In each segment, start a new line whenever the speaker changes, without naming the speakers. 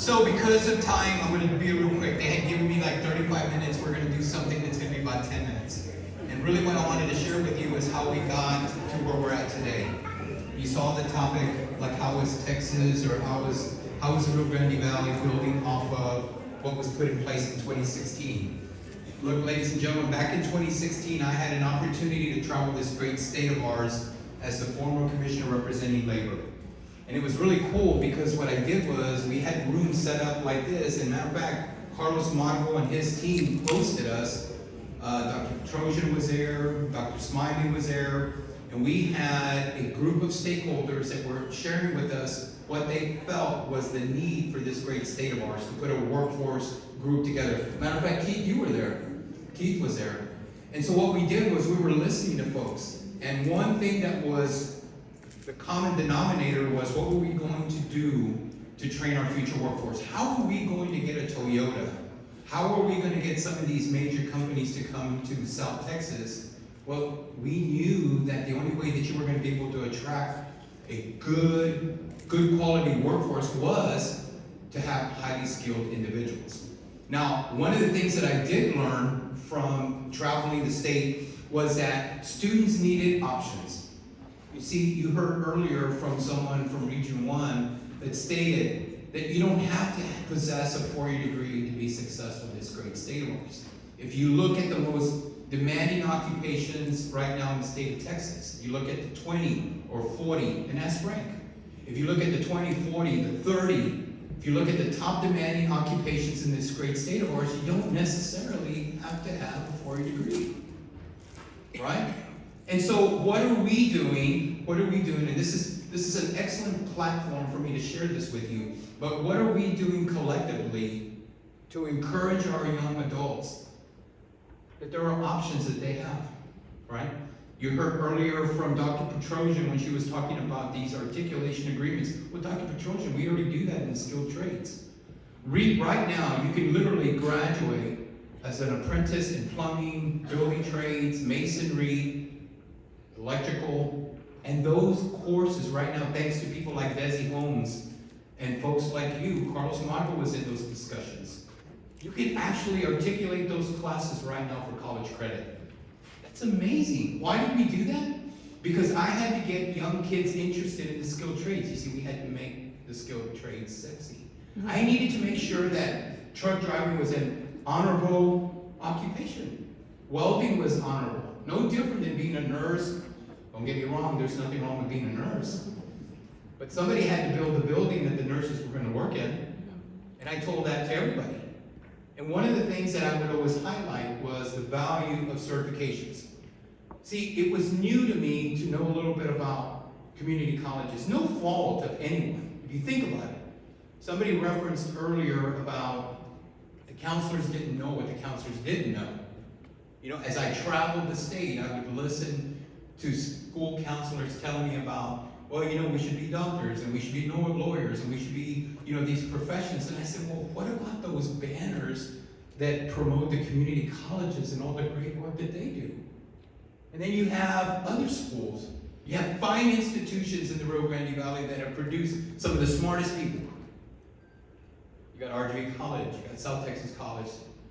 So because of time, I'm going to be real quick. They had given me like 35 minutes. We're going to do something that's going to be about 10 minutes. And really what I wanted to share with you is how we got to where we're at today. You saw the topic, like how is Texas or how is the Rio Grande Valley building off of what was put in place in 2016. Look, ladies and gentlemen, back in 2016, I had an opportunity to travel this great state of ours as the former commissioner representing labor. And it was really cool because what I did was we had rooms set up like this. And matter of fact, Carlos Margo and his team hosted us. Dr. Trojan was there, Dr. Smiley was there, and we had a group of stakeholders that were sharing with us what they felt was the need for this great state of ours to put a workforce group together. Matter of fact, Keith, you were there. Keith was there. And so what we did was we were listening to folks. And one thing that was the common denominator was, what were we going to do to train our future workforce? How are we going to get a Toyota? How are we going to get some of these major companies to come to South Texas? Well, we knew that the only way that you were going to be able to attract a good quality workforce was to have highly skilled individuals. Now, one of the things that I did learn from traveling the state was that students needed options. You see, you heard earlier from someone from Region 1 that stated that you don't have to possess a 4-year degree to be successful in this great state of ours. If you look at the most demanding occupations right now in the state of Texas, you look at the 20 or 40, and that's rank. If you look at the 20, 40, the 30, if you look at the top demanding occupations in this great state of ours, you don't necessarily have to have a 4-year degree, right? And so what are we doing? What are we doing? And this is an excellent platform for me to share this with you. But what are we doing collectively to encourage our young adults that there are options that they have, right? You heard earlier from Dr. Petrosian when she was talking about these articulation agreements. With Dr. Petrosian, we already do that in the skilled trades. Right now, you can literally graduate as an apprentice in plumbing, building trades, masonry, electrical, and those courses right now, thanks to people like Desi Holmes and folks like you, Carlos Margo was in those discussions. You can actually articulate those classes right now for college credit. That's amazing. Why did we do that? Because I had to get young kids interested in the skilled trades. You see, we had to make the skilled trades sexy. I needed to make sure that truck driving was an honorable occupation. Welding was honorable. No different than being a nurse. Don't get me wrong, there's nothing wrong with being a nurse. But somebody had to build the building that the nurses were going to work in. And I told that to everybody. And one of the things that I would always highlight was the value of certifications. See, it was new to me to know a little bit about community colleges. No fault of anyone, if you think about it. Somebody referenced earlier about the counselors didn't know what the counselors didn't know. You know, as I traveled the state, I would listen to school counselors telling me about, well, you know, we should be doctors, and we should be lawyers, and we should be, you know, these professions. And I said, well, what about those banners that promote the community colleges and all the great work that they do? And then you have other schools. You have fine institutions in the Rio Grande Valley that have produced some of the smartest people. You got RGA College, you got South Texas College,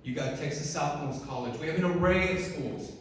you got Texas Southmost College. We have an array of schools.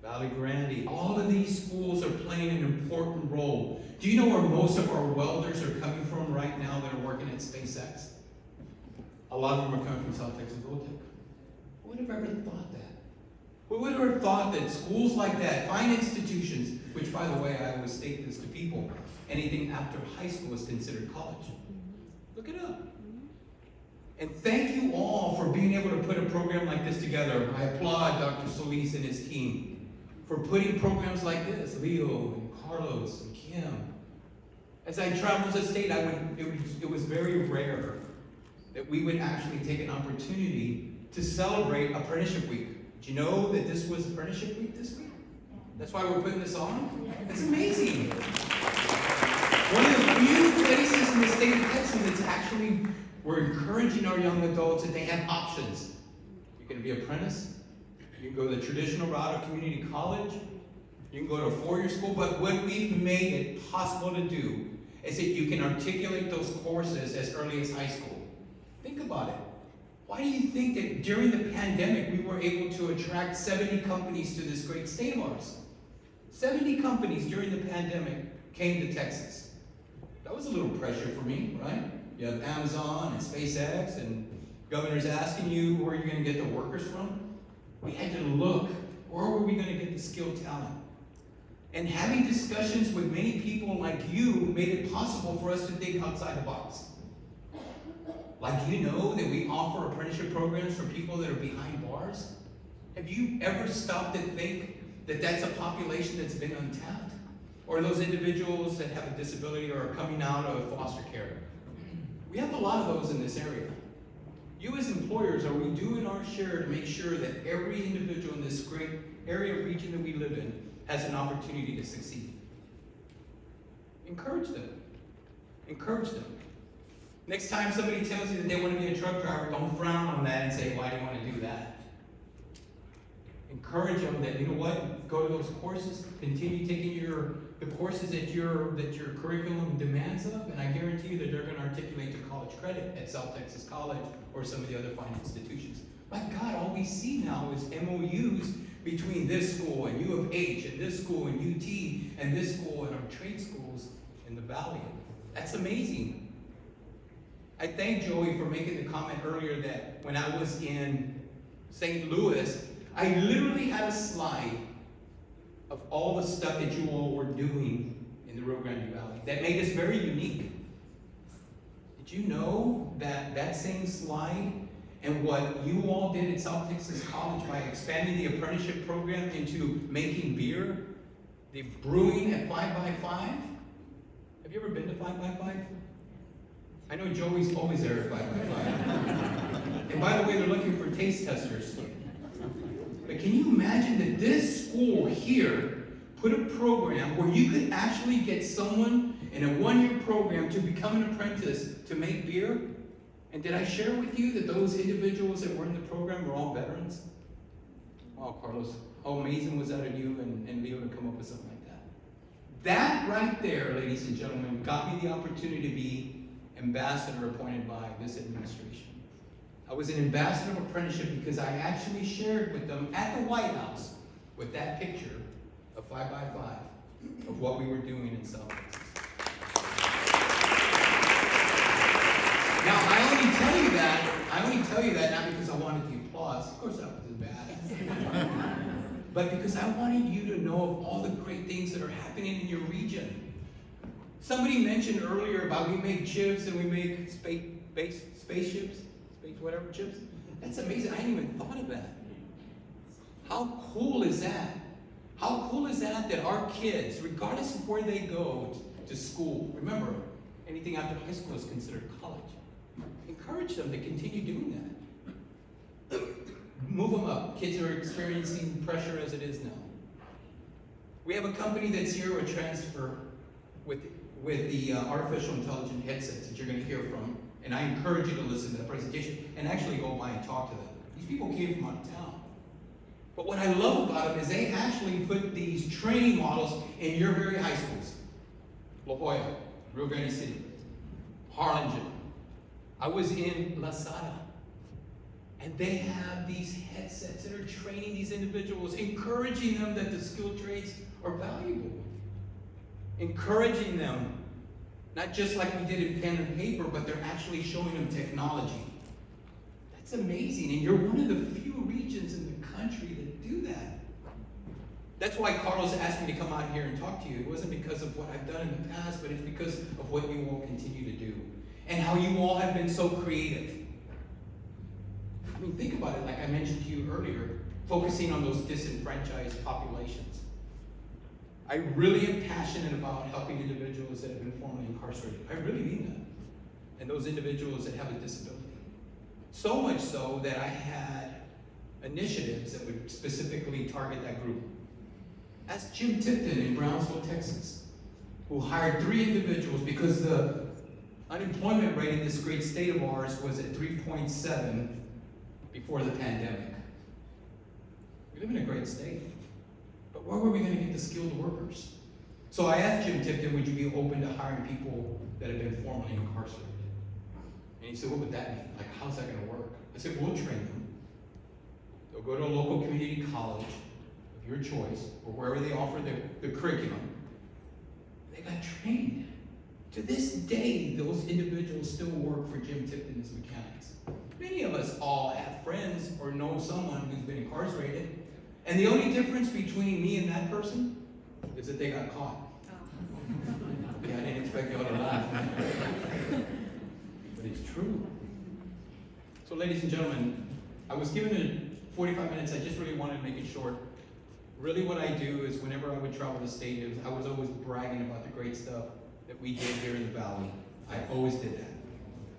Valley Grande, all of these schools are playing an important role. Do you know where most of our welders are coming from right now that are working at SpaceX? A lot of them are coming from South Texas Gold Tech. Who would have ever thought that? Who would have ever thought that schools like that, fine institutions, which by the way, I always state this to people, anything after high school is considered college. Look it up. And thank you all for being able to put a program like this together. I applaud Dr. Solis and his team for putting programs like this, Leo and Carlos and Kim. As I traveled the state, it was very rare that we would actually take an opportunity to celebrate Apprenticeship Week. Did you know that this was Apprenticeship Week this week? That's why we're putting this on? It's amazing. One of the few places in the state of Texas that's actually, we're encouraging our young adults that they have options. You can be an apprentice. You can go the traditional route of community college. You can go to a 4-year school. But what we've made it possible to do is that you can articulate those courses as early as high school. Think about it. Why do you think that during the pandemic we were able to attract 70 companies to this great state of ours? 70 companies during the pandemic came to Texas. That was a little pressure for me, right? You have Amazon and SpaceX and governors asking you where you're going to get the workers from. We had to look, where were we going to get the skilled talent? And having discussions with many people like you made it possible for us to think outside the box. Like, you know that we offer apprenticeship programs for people that are behind bars? Have you ever stopped to think that that's a population that's been untapped? Or those individuals that have a disability or are coming out of foster care? We have a lot of those in this area. You as employers, are we doing our share to make sure that every individual in this great area, region that we live in, has an opportunity to succeed? Encourage them. Encourage them. Next time somebody tells you that they want to be a truck driver, don't frown on that and say, why do you want to do that? Encourage them that, you know what, go to those courses, continue taking the courses that your curriculum demands of, and I guarantee you that they're going to articulate to college credit at South Texas College or some of the other fine institutions. My God, all we see now is MOUs between this school and U of H, and this school and UT, and this school and our trade schools in the Valley. That's amazing. I thank Joey for making the comment earlier that when I was in St. Louis, I literally had a slide of all the stuff that you all were doing in the Rio Grande Valley that made us very unique. Did you know that that same slide and what you all did at South Texas College by expanding the apprenticeship program into making beer, the brewing at 5x5? Have you ever been to 5x5? I know Joey's always there at 5x5. And by the way, they're looking for taste testers. But can you imagine that this school here put a program where you could actually get someone in a one-year program to become an apprentice to make beer? And did I share with you that those individuals that were in the program were all veterans? Wow, Carlos, how amazing was that of you and be able to come up with something like that? That right there, ladies and gentlemen, got me the opportunity to be ambassador appointed by this administration. I was an ambassador of apprenticeship because I actually shared with them at the White House with that picture of 5x5 of what we were doing in South Texas. Now, I only tell you that not because I wanted the applause. Of course, that wasn't bad. But because I wanted you to know of all the great things that are happening in your region. Somebody mentioned earlier about we make chips and we make spaceships, whatever chips. That's amazing. I hadn't even thought of that. How cool is that? How cool is that our kids, regardless of where they go to school, remember, anything after high school is considered college. Encourage them to continue doing that. Move them up. Kids are experiencing pressure as it is now. We have a company that's here with transfer with the artificial intelligence headsets that you're going to hear from. And I encourage you to listen to the presentation and actually go by and talk to them. These people came from out of town. But what I love about them is they actually put these training models in your very high schools. La Jolla, Rio Grande City, Harlingen. I was in La Sada. And they have these headsets that are training these individuals, encouraging them that the skilled trades are valuable. Encouraging them, not just like we did in pen and paper, but they're actually showing them technology. That's amazing, and you're one of the few regions in the country that do that. That's why Carlos asked me to come out here and talk to you. It wasn't because of what I've done in the past, but it's because of what you all continue to do, and how you all have been so creative. I mean, think about it, like I mentioned to you earlier, focusing on those disenfranchised populations. I really am passionate about helping individuals that have been formerly incarcerated. I really mean that. And those individuals that have a disability. So much so that I had initiatives that would specifically target that group. Ask Jim Tipton in Brownsville, Texas, who hired 3 individuals because the unemployment rate in this great state of ours was at 3.7 before the pandemic. We live in a great state. But where were we going to get the skilled workers? So I asked Jim Tipton, would you be open to hiring people that have been formerly incarcerated? And he said, what would that mean? Like, how's that going to work? I said, we'll train them. They'll go to a local community college of your choice, or wherever they offer the curriculum. They got trained. To this day, those individuals still work for Jim Tipton as mechanics. Many of us all have friends or know someone who's been incarcerated. And the only difference between me and that person is that they got caught. Yeah, I didn't expect y'all to laugh. But it's true. So ladies and gentlemen, I was given 45 minutes. I just really wanted to make it short. Really what I do is whenever I would travel the state, I was always bragging about the great stuff that we did here in the Valley. I always did that.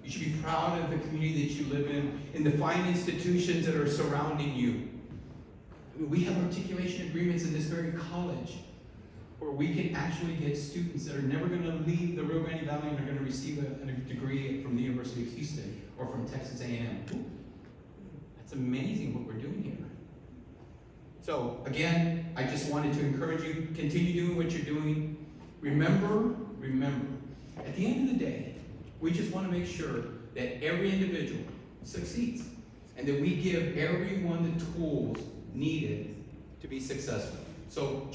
You should be proud of the community that you live in the fine institutions that are surrounding you. I mean, we have articulation agreements in this very college where we can actually get students that are never going to leave the Rio Grande Valley and are going to receive a degree from the University of Houston or from Texas A&M. That's amazing what we're doing here. So again, I just wanted to encourage you, continue doing what you're doing. Remember, at the end of the day, we just want to make sure that every individual succeeds and that we give everyone the tools needed to be successful. So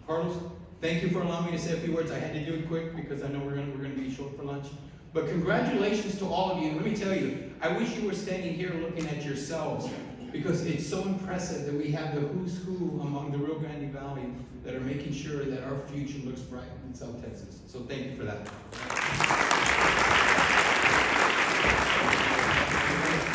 Carlos, thank you for allowing me to say a few words. I had to do it quick because I know we're going to be short for lunch. But congratulations to all of you. And let me tell you, I wish you were standing here looking at yourselves because it's so impressive that we have the who's who among the Rio Grande Valley that are making sure that our future looks bright in South Texas. So thank you for that.